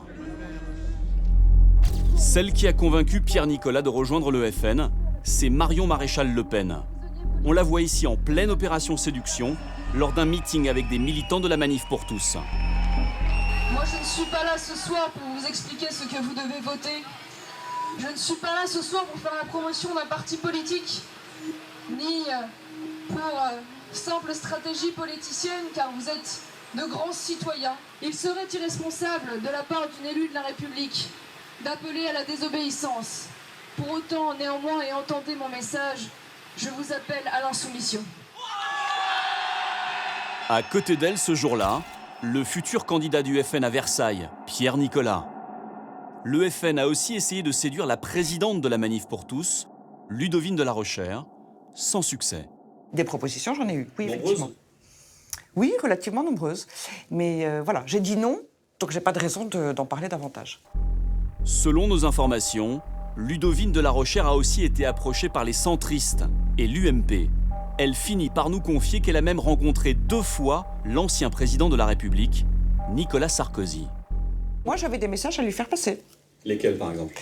Celle qui a convaincu Pierre Nicolas de rejoindre le FN, c'est Marion Maréchal Le Pen. On la voit ici en pleine opération séduction, lors d'un meeting avec des militants de la manif pour tous. Moi, je ne suis pas là ce soir pour vous expliquer ce que vous devez voter. Je ne suis pas là ce soir pour faire la promotion d'un parti politique, ni pour simple stratégie politicienne car vous êtes de grands citoyens. Il serait irresponsable de la part d'une élue de la République d'appeler à la désobéissance. Pour autant, néanmoins, et entendez mon message, je vous appelle à l'insoumission. À côté d'elle, ce jour-là, le futur candidat du FN à Versailles, Pierre Nicolas. Le FN a aussi essayé de séduire la présidente de la Manif pour tous, Ludovine de la Rochère, sans succès. Des propositions, j'en ai eu, oui, effectivement. Oui, relativement nombreuses. Mais voilà, j'ai dit non, donc j'ai pas de raison d'en parler davantage. Selon nos informations, Ludovine de la Rochère a aussi été approchée par les centristes et l'UMP. Elle finit par nous confier qu'elle a même rencontré 2 fois l'ancien président de la République, Nicolas Sarkozy. Moi, j'avais des messages à lui faire passer. Lesquels, par exemple?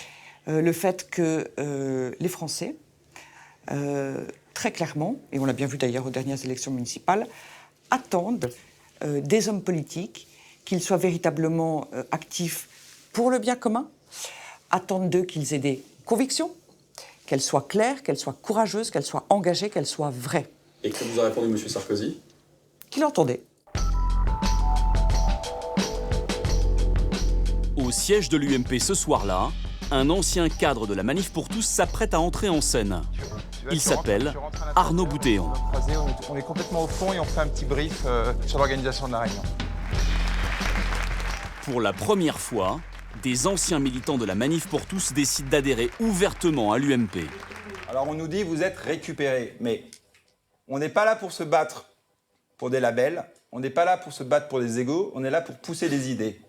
Le fait que les Français, très clairement, et on l'a bien vu d'ailleurs aux dernières élections municipales, attendent des hommes politiques, qu'ils soient véritablement actifs pour le bien commun, attendent d'eux qu'ils aient des convictions, qu'elles soient claires, qu'elles soient courageuses, qu'elles soient engagées, qu'elles soient vraies. Et que vous a répondu M. Sarkozy? Qu'il entendait. Au siège de l'UMP ce soir-là, un ancien cadre de la Manif pour tous s'apprête à entrer en scène. Il s'appelle Arnaud Boutéon. On est complètement au fond et on fait un petit brief sur l'organisation de la réunion. Pour la première fois, des anciens militants de la Manif pour tous décident d'adhérer ouvertement à l'UMP. Alors on nous dit vous êtes récupérés, mais on n'est pas là pour se battre pour des labels, on n'est pas là pour se battre pour des égos, on est là pour pousser des idées.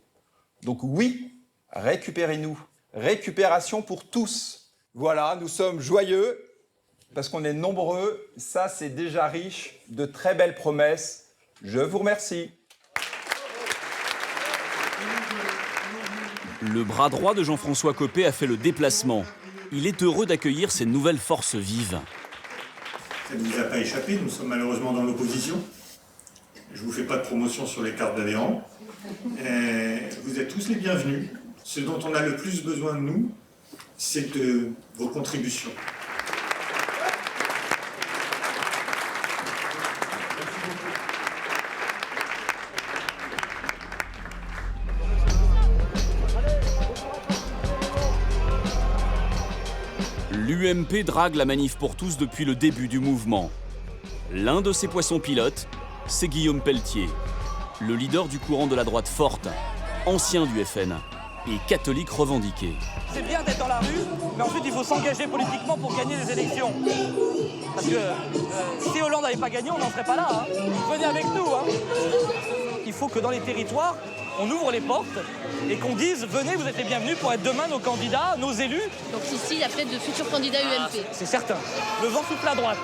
Donc oui, récupérez-nous. Récupération pour tous. Voilà, nous sommes joyeux parce qu'on est nombreux. Ça, c'est déjà riche de très belles promesses. Je vous remercie. Le bras droit de Jean-François Copé a fait le déplacement. Il est heureux d'accueillir ces nouvelles forces vives. Ça ne vous a pas échappé, nous sommes malheureusement dans l'opposition. Je ne vous fais pas de promotion sur les cartes d'adhérents. Vous êtes tous les bienvenus. Ce dont on a le plus besoin de nous, c'est de vos contributions. L'UMP drague la Manif pour tous depuis le début du mouvement. L'un de ses poissons pilotes, c'est Guillaume Pelletier, le leader du courant de la droite forte, ancien du FN et catholique revendiqué. C'est bien d'être dans la rue, mais ensuite il faut s'engager politiquement pour gagner les élections. Parce que si Hollande n'avait pas gagné, on n'en serait pas là. Venez avec nous. Il faut que dans les territoires, on ouvre les portes et qu'on dise « Venez, vous êtes les bienvenus pour être demain nos candidats, nos élus. » Donc ici, il y a peut-être de futurs candidats UMP. C'est certain. Le vent souffle à droite.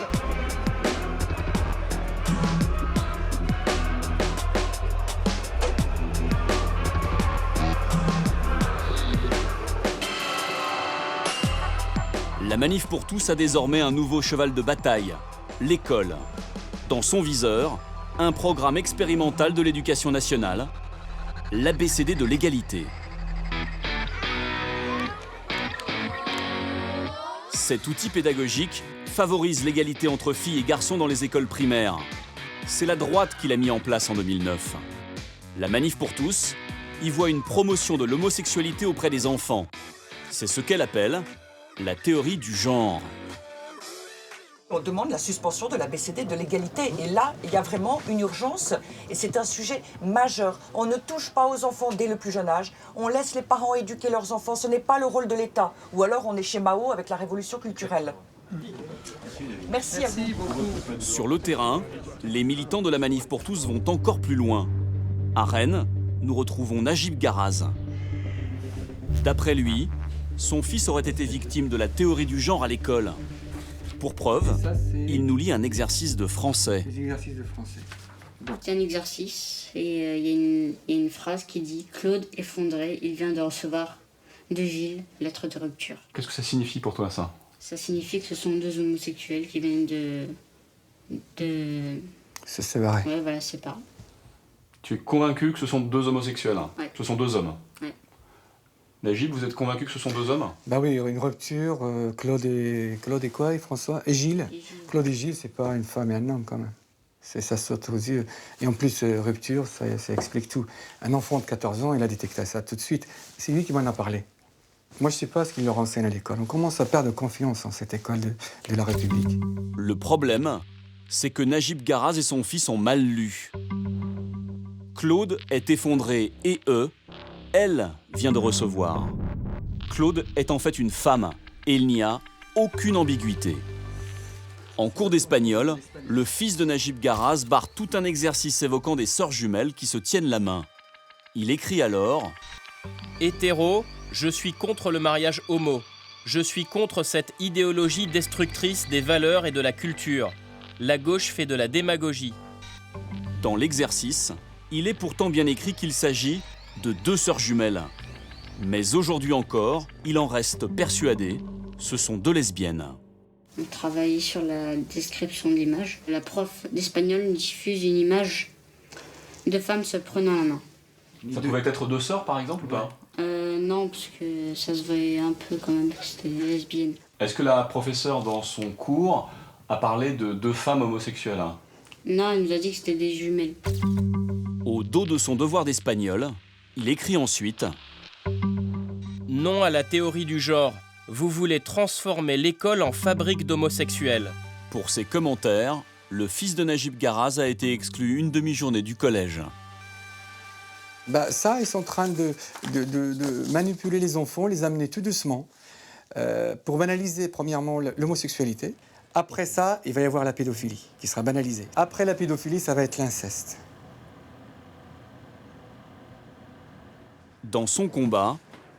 La Manif pour tous a désormais un nouveau cheval de bataille, l'école. Dans son viseur, un programme expérimental de l'éducation nationale, l'ABCD de l'égalité. Cet outil pédagogique favorise l'égalité entre filles et garçons dans les écoles primaires. C'est la droite qui l'a mis en place en 2009. La Manif pour tous y voit une promotion de l'homosexualité auprès des enfants. C'est ce qu'elle appelle la théorie du genre. On demande la suspension de l'ABCD de l'égalité. Et là, il y a vraiment une urgence. Et c'est un sujet majeur. On ne touche pas aux enfants dès le plus jeune âge. On laisse les parents éduquer leurs enfants. Ce n'est pas le rôle de l'État. Ou alors on est chez Mao avec la révolution culturelle. Merci à vous. Sur le terrain, les militants de la Manif pour tous vont encore plus loin. À Rennes, nous retrouvons Najib Garaz. D'après lui, son fils aurait été victime de la théorie du genre à l'école. Pour preuve, il nous lit un exercice de français. C'est un exercice et il y a une phrase qui dit « Claude effondré, il vient de recevoir de Gilles, lettre de rupture ». Qu'est-ce que ça signifie pour toi, ça? Ça signifie que ce sont 2 homosexuels qui viennent de... Se séparer. Ouais, voilà, séparer. Tu es convaincu que ce sont 2 homosexuels, Ouais. ce sont 2 hommes? Ouais. Najib, vous êtes convaincu que ce sont 2 hommes? Bah oui, une rupture, Claude et quoi, et François? Et Gilles. Claude et Gilles, c'est pas une femme et un homme, quand même. Ça saute aux yeux. Et en plus, rupture, ça explique tout. Un enfant de 14 ans, il a détecté ça tout de suite. C'est lui qui m'en a parlé. Moi, je ne sais pas ce qu'il leur enseigne à l'école. On commence à perdre confiance en cette école de la République. Le problème, c'est que Najib Garaz et son fils ont mal lu. Claude est effondré et elle vient de recevoir. Claude est en fait une femme et il n'y a aucune ambiguïté. En cours d'espagnol, le fils de Najib Garaz barre tout un exercice évoquant des sœurs jumelles qui se tiennent la main. Il écrit alors « Hétéro, je suis contre le mariage homo. Je suis contre cette idéologie destructrice des valeurs et de la culture. La gauche fait de la démagogie. » Dans l'exercice, il est pourtant bien écrit qu'il s'agit de 2 sœurs jumelles. Mais aujourd'hui encore, il en reste persuadé, ce sont 2 lesbiennes. On travaillait sur la description d'images. La prof d'espagnol diffuse une image de femmes se prenant la main. Ça pouvait être 2 sœurs, par exemple, ou pas? Non, parce que ça se voyait un peu quand même que c'était des lesbiennes. Est-ce que la professeure, dans son cours, a parlé de 2 femmes homosexuelles? Non, elle nous a dit que c'était des jumelles. Au dos de son devoir d'espagnol, il écrit ensuite « Non à la théorie du genre. Vous voulez transformer l'école en fabrique d'homosexuels. » Pour ses commentaires, le fils de Najib Garaz a été exclu une demi-journée du collège. Ça, ils sont en train de manipuler les enfants, les amener tout doucement pour banaliser premièrement l'homosexualité. Après ça, il va y avoir la pédophilie qui sera banalisée. Après la pédophilie, ça va être l'inceste. Dans son combat,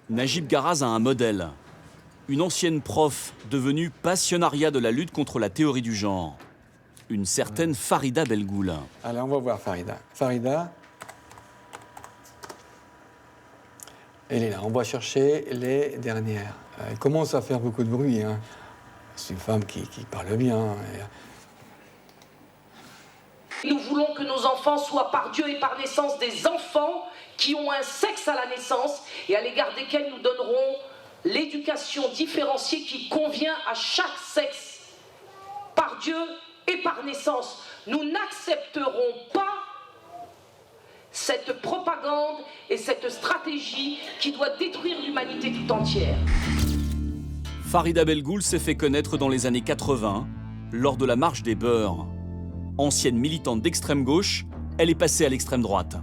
Najib Garaz a un modèle. Une ancienne prof devenue passionnariat de la lutte contre la théorie du genre. Une certaine Farida Belgoul. Allez, on va voir Farida. Farida, elle est là. On va chercher les dernières. Elle commence à faire beaucoup de bruit. Hein. C'est une femme qui parle bien. Nous voulons que nos enfants soient par Dieu et par naissance des enfants qui ont un sexe à la naissance et à l'égard desquels nous donnerons l'éducation différenciée qui convient à chaque sexe, par Dieu et par naissance. Nous n'accepterons pas cette propagande et cette stratégie qui doit détruire l'humanité tout entière. Farida Belgoul s'est fait connaître dans les années 80, lors de la marche des beurs. Ancienne militante d'extrême gauche, elle est passée à l'extrême droite.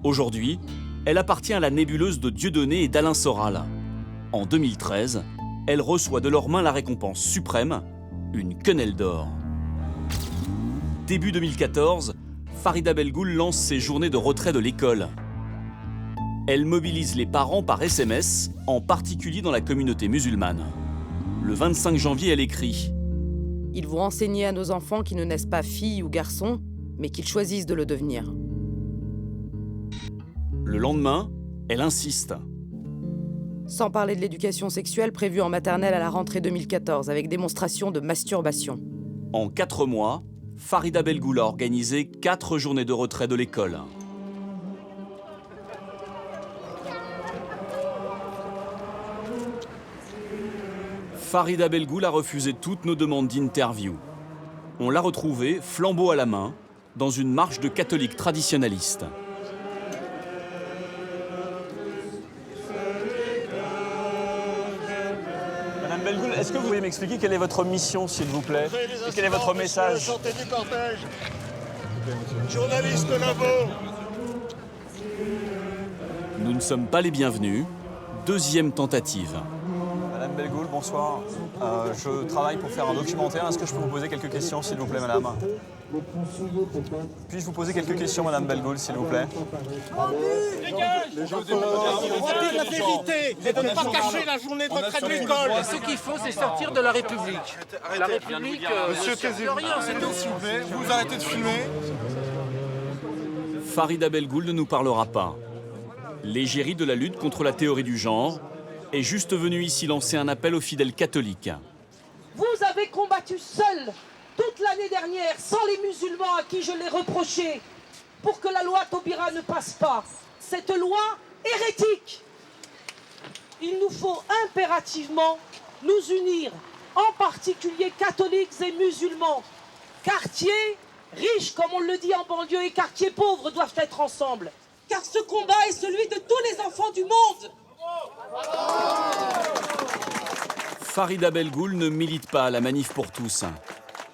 Aujourd'hui, elle appartient à la nébuleuse de Dieudonné et d'Alain Soral. En 2013, elle reçoit de leurs mains la récompense suprême, une quenelle d'or. Début 2014, Farida Belgoul lance ses journées de retrait de l'école. Elle mobilise les parents par SMS, en particulier dans la communauté musulmane. Le 25 janvier, elle écrit « Ils vont enseigner à nos enfants qu'ils ne naissent pas filles ou garçons, mais qu'ils choisissent de le devenir. » Le lendemain, elle insiste. Sans parler de l'éducation sexuelle prévue en maternelle à la rentrée 2014, avec démonstration de masturbation. En 4 mois, Farida Belgoul a organisé 4 journées de retrait de l'école. Farida Belgoul a refusé toutes nos demandes d'interview. On l'a retrouvée, flambeau à la main, dans une marche de catholiques traditionnalistes. Madame Belgoul, est-ce que vous pouvez m'expliquer quelle est votre mission, s'il vous plaît, et quel est votre message? La santé du cortège. Journaliste Labo. Nous ne sommes pas les bienvenus. Deuxième tentative. Madame Belgoul, bonsoir. Je travaille pour faire un documentaire. Est-ce que je peux vous poser quelques questions, s'il vous plaît, madame? Puis-je vous poser quelques questions, madame Belgoul, s'il vous plaît? Redire la vérité et de ne pas cacher la journée de retraite de l'école. Ce qu'il faut, c'est sortir de la République. La République, Monsieur taisez-vous. s'il vous plaît. Vous arrêtez de filmer. Farida Belgoul ne nous parlera pas. L'égérie de la lutte contre la théorie du genre est juste venue ici lancer un appel aux fidèles catholiques. Vous avez combattu seul toute l'année dernière, sans les musulmans à qui je l'ai reproché, pour que la loi Taubira ne passe pas. Cette loi hérétique. Il nous faut impérativement nous unir, en particulier catholiques et musulmans, quartiers Riches, comme on le dit en banlieue, et quartiers pauvres doivent être ensemble. Car ce combat est celui de tous les enfants du monde. Farida Belgoul ne milite pas à la Manif pour tous,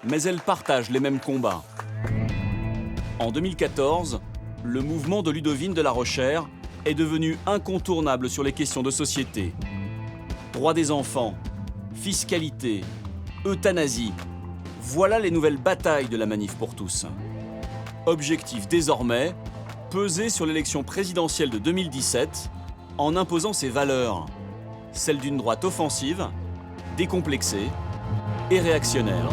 mais elle partage les mêmes combats. En 2014, le mouvement de Ludovine de la Rochère est devenu incontournable sur les questions de société. Droits des enfants, fiscalité, euthanasie, voilà les nouvelles batailles de la Manif pour tous. Objectif désormais, peser sur l'élection présidentielle de 2017 en imposant ses valeurs, celles d'une droite offensive, décomplexée et réactionnaire.